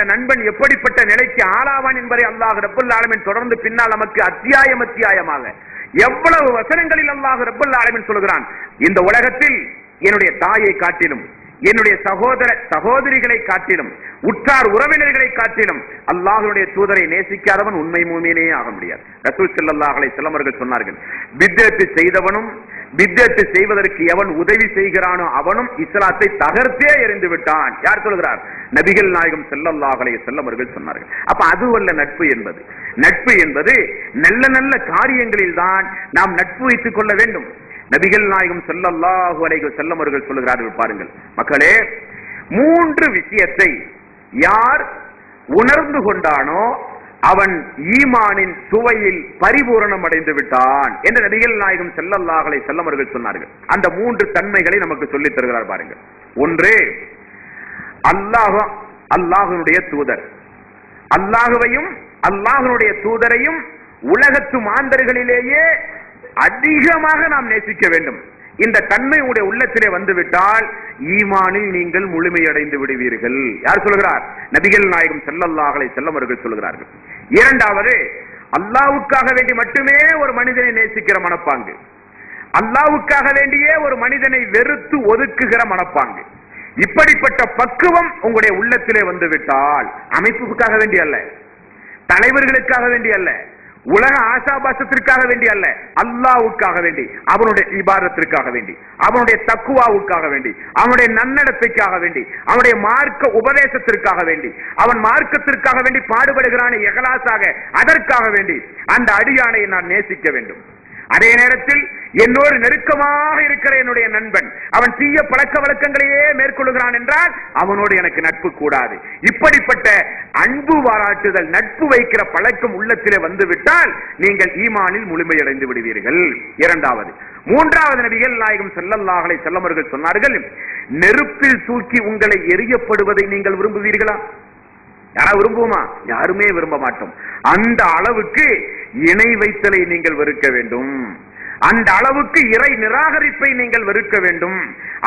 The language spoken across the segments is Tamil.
அந்த நண்பன் எப்படிப்பட்ட நிலைக்கு ஆளாவான் என்பதை அல்லாஹ் ரப்பல் ஆலமீன் தொடர்ந்து பின்னால் நமக்கு அத்தியாயமாக எவ்வளவு வசனங்களில் அல்லாஹ் ரப்பல் ஆலமீன் சொல்கிறான். இந்த உலகத்தில் என்னுடைய தாயை காட்டிலும், என்னுடைய சகோதரிகளை காட்டிலும், உற்றார் உறவினர்களை காட்டிலும் அல்லாஹ்வுடைய தூதரை நேசிக்காதவன் உண்மை மூமினே ஆக முடியாது. ரசூல் ஸல்லல்லாஹு அலைஹி வஸல்லம் அவர்கள் சொன்னார்கள், பித்அத் செய்தவனும் பித்அத் செய்வதற்கு எவன் உதவி செய்கிறானோ அவனும் இஸ்லாத்தை தகர்த்தே எறிந்து விட்டான். யார் சொல்கிறார்? நபிகள் நாயகம் ஸல்லல்லாஹு அலைஹி வஸல்லம் அவர்கள் சொன்னார்கள். அப்ப அதுவல்ல நட்பு என்பது. நட்பு என்பது நல்ல நல்ல காரியங்களில் தான் நாம் நட்பு வைத்துக் கொள்ள வேண்டும். நபிகள் நாயகம் ஸல்லல்லாஹு அலைஹி வஸல்லம் அவர்கள் சொல்லுகிறார்கள், பாருங்கள் மக்களே, 3 விஷயத்தை யார் உணர்ந்து கொண்டானோ அவன் ஈமானின் சுவையில் பரிபூரணம் அடைந்து விட்டான் என்று நபிகள் நாயகம் ஸல்லல்லாஹு அலைஹி வஸல்லம் அவர்கள் சொன்னார்கள். அந்த 3 தன்மைகளை நமக்கு சொல்லித் தருகிறார் பாருங்கள். ஒன்று, அல்லாஹ்வுடைய தூதர். அல்லாஹ்வையும் அல்லாஹ்வுடைய தூதரையும் உலகத்து மாந்தர்களிலேயே அதிகமாக நாம் நேசிக்க வேண்டும். இந்த தன்மை உடைய உள்ளத்திலே வந்துவிட்டால் ஈமானில் நீங்கள் முழுமையடைந்து விடுவீர்கள். யார் சொல்கிறார்? நபிகள் நாயகம் ஸல்லல்லாஹு அலைஹி வஸல்லம் அவர்கள் சொல்கிறார்கள். இரண்டாவது, அல்லாஹ்வுக்காக வேண்டி மட்டுமே ஒரு மனிதனை நேசிக்கிற மனப்பாங்கு, அல்லாஹ்வுக்காக வேண்டியே ஒரு மனிதனை வெறுத்து ஒதுக்குகிற மனப்பாங்கு. இப்படிப்பட்ட பக்குவம் உங்களுடைய உள்ளத்திலே வந்துவிட்டால், அமைப்புக்காக வேண்டி அல்ல, தலைவர்களுக்காக வேண்டி அல்ல, உலக ஆசாபாசத்திற்காக வேண்டி அல்ல, அல்லாஹ்வுக்காக வேண்டி, அவனுடைய இபாதத்திற்காக வேண்டி, அவனுடைய தக்குவாவுக்காக வேண்டி, அவனுடைய நன்னடத்தைக்காக வேண்டி, அவனுடைய மார்க்க உபதேசத்திற்காக வேண்டி, அவன் மார்க்கத்திற்காக வேண்டி பாடுபடுகிறான் இஹ்லாஸாக, அதற்காக வேண்டி அந்த அடியானை நான் நேசிக்க வேண்டும். அதே நேரத்தில் என்னோடு நெருக்கமாக இருக்கிற என்னுடைய நண்பன் அவன் தீய பழக்க வழக்கங்களையே மேற்கொள்கிறான் என்றால் அவனோடு எனக்கு நட்பு கூடாது. இப்படிப்பட்ட அன்பு பாராட்டுதல், நட்பு வைக்கிற பழக்கம் உள்ளத்திலே வந்துவிட்டால் நீங்கள் ஈமானில் முழுமையடைந்து விடுவீர்கள். இரண்டாவது. மூன்றாவது, நபிகள் நாயகம் ஸல்லல்லாஹு அலைஹி வஸல்லம் அவர்கள் சொன்னார்கள், நெருப்பில் தூக்கி உங்களை எரியப்படுவதை நீங்கள் விரும்புவீர்களா? யாரா விரும்புவோமா? யாருமே விரும்ப மாட்டோம். அந்த அளவுக்கு இணை வைத்தலை நீங்கள் வெறுக்க வேண்டும். அந்த அளவுக்கு இறை நிராகரிப்பை நீங்கள் வெறுக்க வேண்டும்.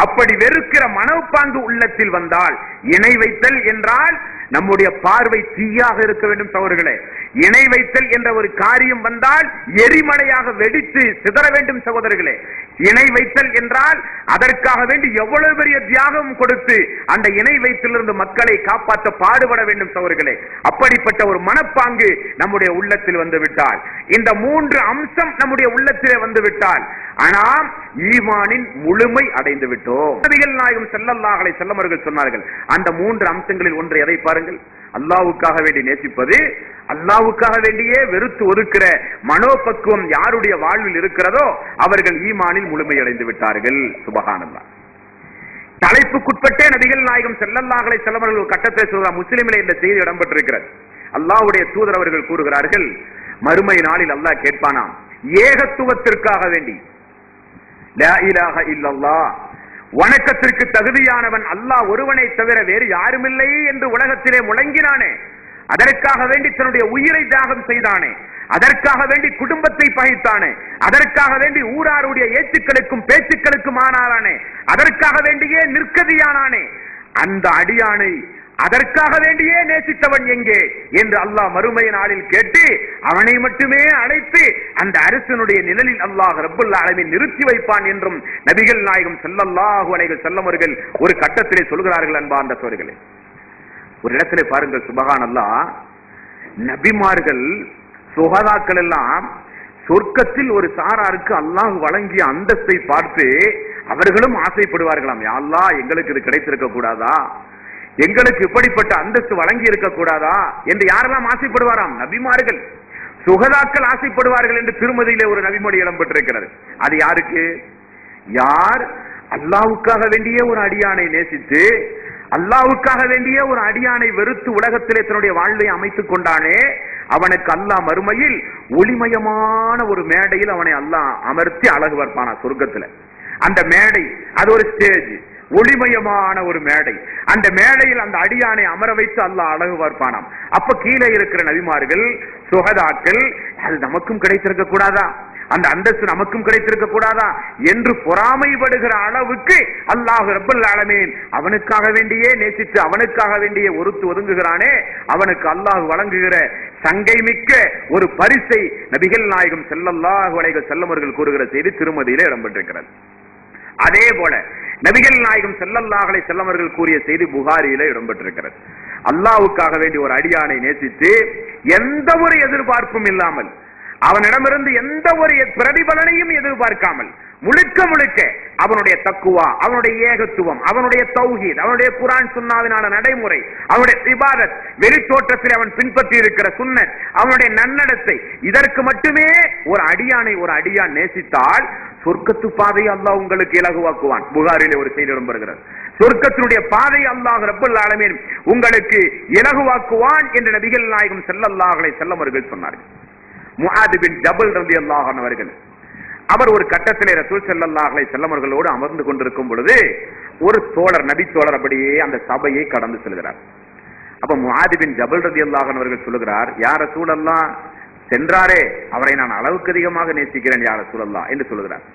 அப்படி வெறுக்கிற மனப்பாங்கு உள்ளத்தில் வந்தால், இணை வைத்தல் என்றால் நம்முடைய பார்வை தீயாக இருக்க வேண்டும் சகோதரர்களே. இணை வைத்தல் என்ற ஒரு காரியம் வந்தால் எரிமலையாக வெடித்து சிதற வேண்டும் சகோதரர்களே. இணை வைத்தல் என்றால் அதற்காக வேண்டி எவ்வளவு பெரிய தியாகம் கொடுத்து அந்த இணை வைத்திலிருந்து மக்களை காப்பாற்ற பாடுபட வேண்டும் சகோதரர்களே. அப்படிப்பட்ட ஒரு மனப்பாங்கு நம்முடைய உள்ளத்தில் வந்துவிட்டால், இந்த 3 அம்சம் நம்முடைய உள்ளத்திலே வந்துவிட்டால் ஆனால் ஈமானின் முழுமை அடைந்து விட்டோம். நபிகள் நாயகம் ஸல்லல்லாஹு அலைஹி வஸல்லம் அவர்கள் சொன்னார்கள், அந்த 3 அம்சங்களில் ஒன்று எதை பாருங்கள்? அல்லாஹ்வுக்காக வேண்டி நேசிப்பது, அல்லாஹ்வுக்காக வேண்டியே வெறுத்து ஒதுக்கிற மனோபக்குவம் யாருடைய வாழ்வில் இருக்கிறதோ அவர்கள் ஈமானில் முழுமையடைந்து விட்டார்கள். சுப்ஹானல்லாஹ். தலைப்புக்குட்பட்டே நபிகள் நாயகம் ஸல்லல்லாஹு அலைஹி வஸல்லம் அவர்கள் கட்டத்தை சொல்றார். முஸ்லிமிலே இந்த செய்தி இடம்பெற்றிருக்கிறது. அல்லாஹ்வுடைய தூதர் அவர்கள் கூறுகிறார்கள், மறுமை நாளில் அல்லாஹ் கேட்பானாம், ஏகத்துவத்திற்காக வேண்டி, லா இலாஹ இல்லல்லாஹ், வணக்கத்திற்கு தகுதியானவன் அல்லாஹ் ஒருவனை தவிர வேறு யாருமில்லை என்று உலகத்திலே முழங்கினானே, அதற்காக வேண்டி தன்னுடைய உயிரை தியாகம் செய்தானே, அதற்காக வேண்டி குடும்பத்தை பகைத்தானே, அதற்காக வேண்டி ஊராருடைய ஏச்சுக்களுக்கும் பேச்சுக்களுக்கும் ஆனானே, அதற்காக வேண்டியே நிற்கதியானானே, அந்த அடியானை அதற்காக வேண்டியே நேசித்தவன் எங்கே என்று அல்லாஹ் மறுமை நாளில் கேட்டு அவனை மட்டுமே அழைத்து அந்த அரசனுடைய நிழலில் அல்லாஹ் ரப்பல் ஆலமீன் நிறுத்தி வைப்பான் என்றும் நபிகள் நாயகம் ஸல்லல்லாஹு அலைஹி வஸல்லம் அவர்கள் ஒரு கட்டத்திலே சொல்கிறார்கள். அன்பார்ந்த சகோதரர்களே, ஒரு இடத்திலே பாருங்கள், சுப்ஹானல்லாஹ், நபிமார்கள் சுஹதாக்கள் எல்லாம் சொர்க்கத்தில் ஒரு சாராருக்கு அல்லாஹ் வழங்கிய அந்தஸ்தை பார்த்து அவர்களும் ஆசைப்படுவார்களாம், யா அல்லாஹ் எங்களுக்கு இது கிடைத்திருக்க கூடாதா, எங்களுக்கு இப்படிப்பட்ட அந்தஸ்து வழங்கி இருக்க கூடாதா என்று யாரெல்லாம் ஆசைப்படுவாராம்? நபிமார்கள். சுஹதாக்கள் ஆசைப்படுவார்கள் என்று திருமதியிலே ஒரு நபிமொழி இடம்பெற்றிருக்கிறது. அது யாருக்கு? யார் அல்லாஹ்வுக்காக வேண்டிய ஒரு அடியானை நேசித்து, அல்லாஹ்வுக்காக வேண்டிய ஒரு அடியானை வெறுத்து உலகத்திலே தன்னுடைய வாழ்வை அமைத்துக் கொண்டானே, அவனுக்கு அல்லாஹ் மறுமையில் ஒளிமயமான ஒரு மேடையில் அவனை அல்லாஹ் அமர்த்தி அழகு பார்ப்பானா சொர்க்கத்துல. அந்த மேடை அது ஒரு ஸ்டேஜ், ஒளிமயமான ஒரு மேடை. அந்த மேடையில் அந்த அடியானை அமர வைத்து அல்லாஹ் அழகு பார்ப்பானாம். அப்ப கீழே இருக்கிற நபிமார்கள், சுஹதாக்கள், அது நமக்கும் கிடைத்திருக்க கூடாதா, அந்த அந்தஸ்து நமக்கும் கிடைத்திருக்க கூடாதா என்று பொறாமைப்படுகிற அளவுக்கு அல்லாஹ் ரப்பல் ஆலமீன் அவனுக்காக வேண்டியே நேசித்து அவனுக்காக வேண்டியே ஒருத்து ஒதுங்குகிறானே, அவனுக்கு அல்லாஹ் வழங்குகிற சங்கை மிக்க ஒரு பரிசை நபிகள் நாயகம் ஸல்லல்லாஹு அலைஹி வஸல்லம் அவர்கள் கூறுகிற செய்தி திருமதியிலே இடம்பெற்றிருக்கிறது. அதே போல நபிகள் நாயகம் ஸல்லல்லாஹு அலைஹி வஸல்லம் அவர்கள் கூறிய செய்தி புகாரியிலே இடம்பெற்றிருக்கிறது. அல்லாஹ்வுக்காக வேண்டி ஒரு அடியானை நேசித்து எந்த ஒரு எதிர்பார்ப்பும் இல்லாமல், அவனிடமிருந்து எந்த ஒரு பிரதிபலனையும் எதிர்பார்க்காமல், முழுக்க முழுக்க அவனுடைய தக்குவா, அவனுடைய ஏகத்துவம், அவனுடைய தௌஹீத், அவனுடைய குர்ஆன் சுன்னாவினான நடைமுறை, அவனுடைய இபாதத், வெளித்தோற்றத்தில் அவன் பின்பற்றி இருக்கிற சுன்னத், அவனுடைய நன்னடத்தை, இதற்கு மட்டுமே ஒரு அடியான் நேசித்தால் சொர்க்கத்து பாதையை அல்லாஹ் உங்களுக்கு இலகுவாக்குவான். புகாரிலே ஒரு செய்தி இடம்பெறுகிறது. சொர்க்கத்தினுடைய பாதையை அல்லாஹ் ரப்பல் ஆலமீன் உங்களுக்கு இலகுவாக்குவான் என்று நபிகள் நாயகம் ஸல்லல்லாஹு அலைஹி வஸல்லம் அவர்கள் சொன்னார்கள். முஆத் பின் ஜபல் ரலியல்லாஹு அன்ஹு அவர்கள் அவர் ஒரு கட்டத்திலே ரசூல் ஸல்லல்லாஹு அலைஹி வஸல்லம் அவர்களோடு அமர்ந்து கொண்டிருக்கும் பொழுது ஒரு தோழர், நபி தோழர் அப்படியே அந்த சபையை கடந்து செல்கிறார். அப்ப முஆத் பின் ஜபல் ரலியல்லாஹு அன்ஹு அவர்கள் சொல்கிறார், யா ரசூலல்லாஹ், சென்றாரே அவரை நான் அளவுக்கு அதிகமாக நேசிக்கிறேன் யா ரசூலல்லாஹ் என்று சொல்கிறார்.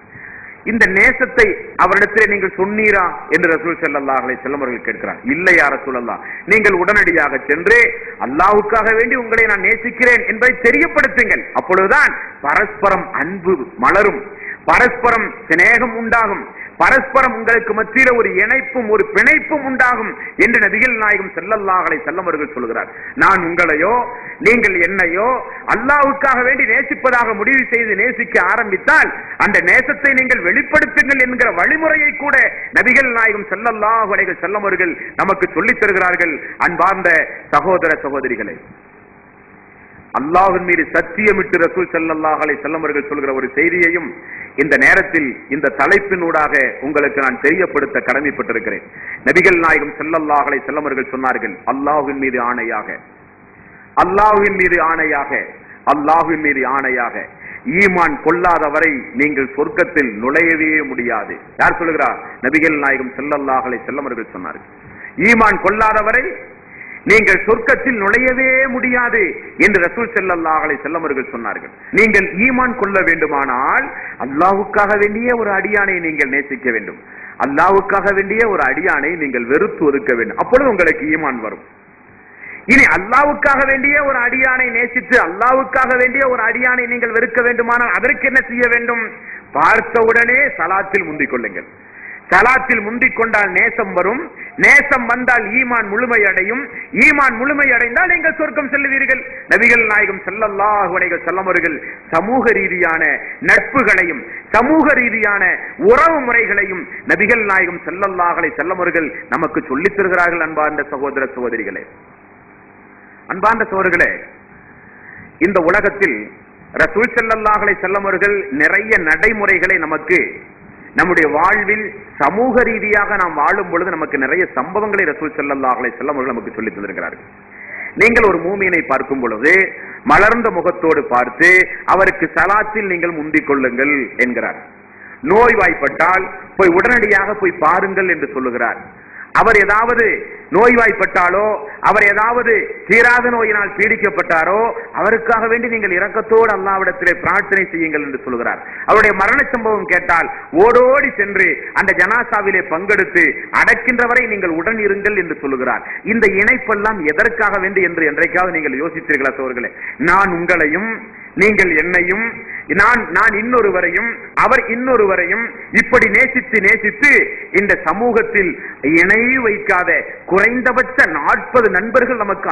இந்த நேசத்தை அவரிடத்திலே நீங்கள் சொன்னீரா என்று ரசூல் ஸல்லல்லாஹு அலைஹி வஸல்லம் அவர்கள் கேட்கிறார். இல்லை யா ரசூலல்லாஹ், நீங்கள் உடனடியாக சென்று அல்லாஹ்வுக்காக வேண்டி உங்களை நான் நேசிக்கிறேன் என்பதை தெரியப்படுத்துங்கள். அப்பொழுதுதான் பரஸ்பரம் அன்பு மலரும், பரஸ்பரம் சிநேகம் உண்டாகும், பரஸ்பரம் உங்களுக்கு மத்தியில ஒரு இணைப்பும் ஒரு பிணைப்பும் உண்டாகும் என்று நபிகள் நாயகம் ஸல்லல்லாஹு அலைஹி வஸல்லம் அவர்கள் சொல்கிறார். நான் உங்களையோ நீங்கள் என்னையோ அல்லாஹ்வுக்காக வேண்டி நேசிப்பதாக முடிவு செய்து நேசிக்க ஆரம்பித்தால் அந்த நேசத்தை நீங்கள் வெளிப்படுத்துங்கள் என்கிற வழிமுறையை கூட நபிகள் நாயகம் ஸல்லல்லாஹு அலைஹி வஸல்லம் அவர்கள் நமக்கு சொல்லித் தருகிறார்கள். அன்பார்ந்த சகோதர சகோதரிகளே, அல்லாஹ்வின் மீது சத்தியமிட்டு ரசூல் ஸல்லல்லாஹு அலைஹி வஸல்லம் அவர்கள் சொல்கிற ஒரு செய்தியையும் இந்த நேரத்தில் இந்த தலைப்பினூடாக உங்களுக்கு நான் தெரியப்படுத்த கடமைப்பட்டிருக்கிறேன். நபிகள் நாயகம் ஸல்லல்லாஹு அலைஹி வஸல்லம் அவர்கள் சொன்னார்கள், அல்லாஹ்வின் மீது ஆணையாக, அல்லாஹ்வின் மீது ஆணையாக, அல்லாஹ்வின் மீது ஆணையாக, ஈமான் கொள்ளாதவரை நீங்கள் சொர்க்கத்தில் நுழையவே முடியாது. யார் சொல்லுகிறார்? நபிகள் நாயகம் ஸல்லல்லாஹு அலைஹி வஸல்லம் அவர்கள் சொன்னார்கள், ஈமான் கொள்ளாதவரை நீங்கள் சொர்க்கத்தில் நுழையவே முடியாது என்று ரசூல் ஸல்லல்லாஹு அலைஹி வஸல்லம் அவர்கள் சொன்னார்கள். நீங்கள் ஈமான் கொள்ள வேண்டுமானால் அல்லாஹ்வுக்காக வேண்டிய ஒரு அடியானை நீங்கள் நேசிக்க வேண்டும், அல்லாஹ்வுக்காக வேண்டிய ஒரு அடியானை நீங்கள் வெறுத்து ஒதுக்க வேண்டும். அப்பொழுது உங்களுக்கு ஈமான் வரும். இனி அல்லாஹ்வுக்காக வேண்டிய ஒரு அடியானை நேசித்து அல்லாஹ்வுக்காக வேண்டிய ஒரு அடியானை நீங்கள் வெறுக்க வேண்டுமானால் அதற்கு என்ன செய்ய வேண்டும்? பார்த்தவுடனே சலாத்தில் முந்திக் கொள்ளுங்கள். சலாத்தில் முந்திக் கொண்டால் நேசம் வரும், நேசம் வந்தால் ஈமான் முழுமையடையும், ஈமான் முழுமையடைந்தால் நீங்கள் சொர்க்கம் செல்லுவீர்கள். நபிகள் நாயகம் ஸல்லல்லாஹு அலைஹி வஸல்லம் அவர்கள் சமூக ரீதியான நட்புகளையும் சமூக ரீதியான உறவு முறைகளையும் நபிகள் நாயகம் ஸல்லல்லாஹு அலைஹி வஸல்லம் அவர்கள் நமக்கு சொல்லித் தருகிறார்கள். அன்பார்ந்த சகோதர சகோதரிகளே, அன்பார்ந்த சகோதரர்களே, இந்த உலகத்தில் ரசூல் ஸல்லல்லாஹு அலைஹி வஸல்லம் அவர்கள் நிறைய நடைமுறைகளை நமக்கு நம்முடைய வாழ்வில் சமூக ரீதியாக நாம் வாழும் பொழுது நமக்கு நிறைய சம்பவங்களை ரசூல் ஸல்லல்லாஹு அலைஹி வஸல்லம் அவர்கள் நமக்கு சொல்லித் தந்திருக்கிறார்கள். நீங்கள் ஒரு மூமினை பார்க்கும் பொழுது மலர்ந்த முகத்தோடு பார்த்து அவருக்கு சலாத்தில் நீங்கள் முந்திக் கொள்ளுங்கள் என்கிறார். நோய்வாய்ப்பட்டால் போய் உடனடியாக போய் பாருங்கள் என்று சொல்லுகிறார். அவர் ஏதாவது நோய்வாய்ப்பட்டாலோ அவர் ஏதாவது தீராத நோயினால் பீடிக்கப்பட்டாரோ அவருக்காக வேண்டி நீங்கள் இரக்கத்தோடு அல்லாஹ்விடத்திலே பிரார்த்தனை செய்யுங்கள் என்று சொல்கிறார். அவருடைய மரண சம்பவம் கேட்டால் ஓடோடி சென்று அந்த ஜனாசாவிலே பங்கெடுத்து அடக்கின்ற வரை நீங்கள் உடன் இருங்கள் என்று சொல்லுகிறார். இந்த இணைப்பெல்லாம் எதற்காக வேண்டி என்று என்றைக்காவது நீங்கள் யோசித்தீர்களா சோர்களே? நான் உங்களையும் நீங்கள் என்னையும் நான் இன்னொருவரையும் அவர் இன்னொருவரையும் இப்படி நேசித்து நேசித்து இந்த சமூகத்தில் இணை வைக்காத குறைந்தபட்ச 40 நண்பர்கள் நமக்கு